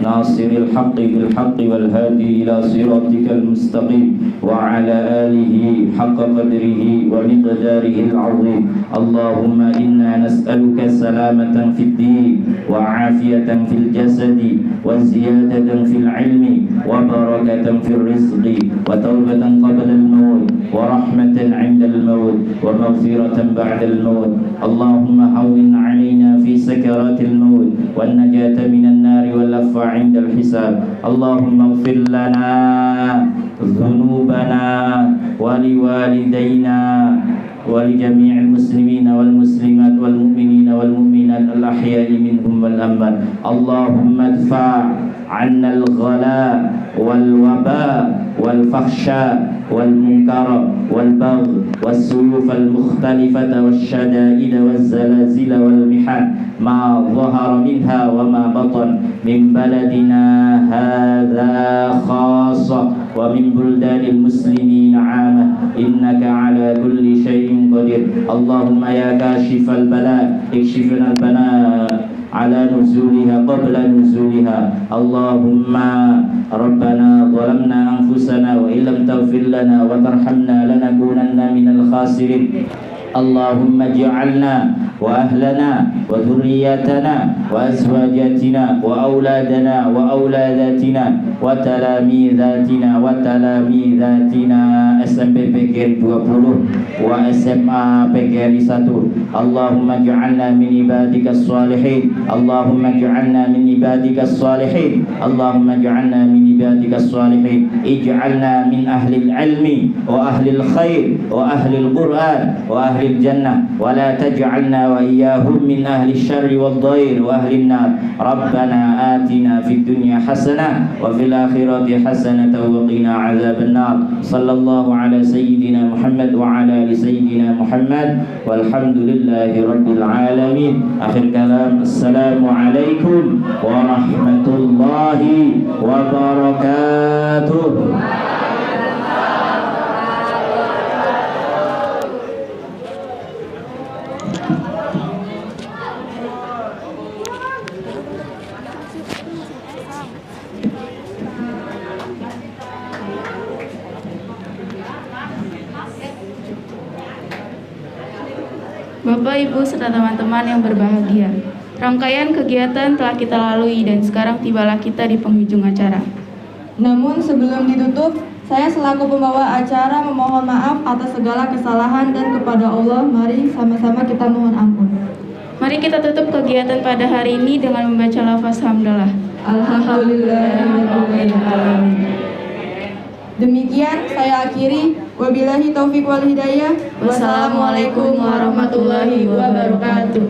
ناصر الحق بالحق والهادي إلى صراطك المستقيم وعلى آله حق قدره ومقداره العظيم. اللهم إنا نسألك سلامة في الدين وعافية في الجسد وزيادة في العلم وبركة في الرزق وتوبة قبل الموت ورحمة عند الموت ومغفرة بعد الموت. اللهم هون علينا في سكرات الموت والنجاة من النار والعفو عند الحساب. اللهم اغفر لنا ذنوبنا ولوالدينا ولجميع المسلمين والمسلمات والمؤمنين والمؤمنات الأحياء منهم والأموات. اللهم ادفع عنا الغلاء والوباء والفحشاء والمنكر والبغي والسيوف المختلفة والشدائد والزلازل والمحن ما ظهر منها وما بطن من بلدنا هذا خاصة ومن بلدان المسلمين عامة إنك على كل شيء قدير. اللهم يا كاشف البلاء اكشفنا البلاء على نزولها قبل نزولها. اللهم ربنا ظلمنا أنفسنا وإن لم تغفر لنا وترحمنا لنكونن من الخاسرين. اللهم اجعلنا وأهلنا وذرياتنا وأزواجاتنا وأولادنا وأولاداتنا وتلاميذاتنا SMP PGRI 20 wa SMA PGRI 1. Allahumma ij'alna min ibadika as-salihin. Allahumma ij'alna min ibadika as-salihin. Allahumma ij'alna min ibadika as-salihin. Ij'alna min ahli al-ilmi wa ahli al-khair wa ahli al-Qur'an wa ahli al-jannah wa la taj'alna wa iyyahum min ahli asy-syarri wad-dhair wa ahli an-nar. Rabbana atina fid dunya hasanah wa fil akhirati hasanah wa qina 'adzaban nar. Sallallahu ala sayyidina Muhammad wa ala ali sayyidina Muhammad walhamdulillahi rabbil alamin. Akhir kalam, assalamu alaikum warahmatullahi wabarakatuh. Bapak, Ibu, serta teman-teman yang berbahagia, rangkaian kegiatan telah kita lalui dan sekarang tibalah kita di penghujung acara. Namun sebelum ditutup, saya selaku pembawa acara memohon maaf atas segala kesalahan dan kepada Allah, mari sama-sama kita mohon ampun. Mari kita tutup kegiatan pada hari ini dengan membaca lafaz hamdalah. Alhamdulillahirrahmanirrahim. Demikian saya akhiri. Wabillahi taufiq wal hidayah. Wassalamualaikum warahmatullahi wabarakatuh.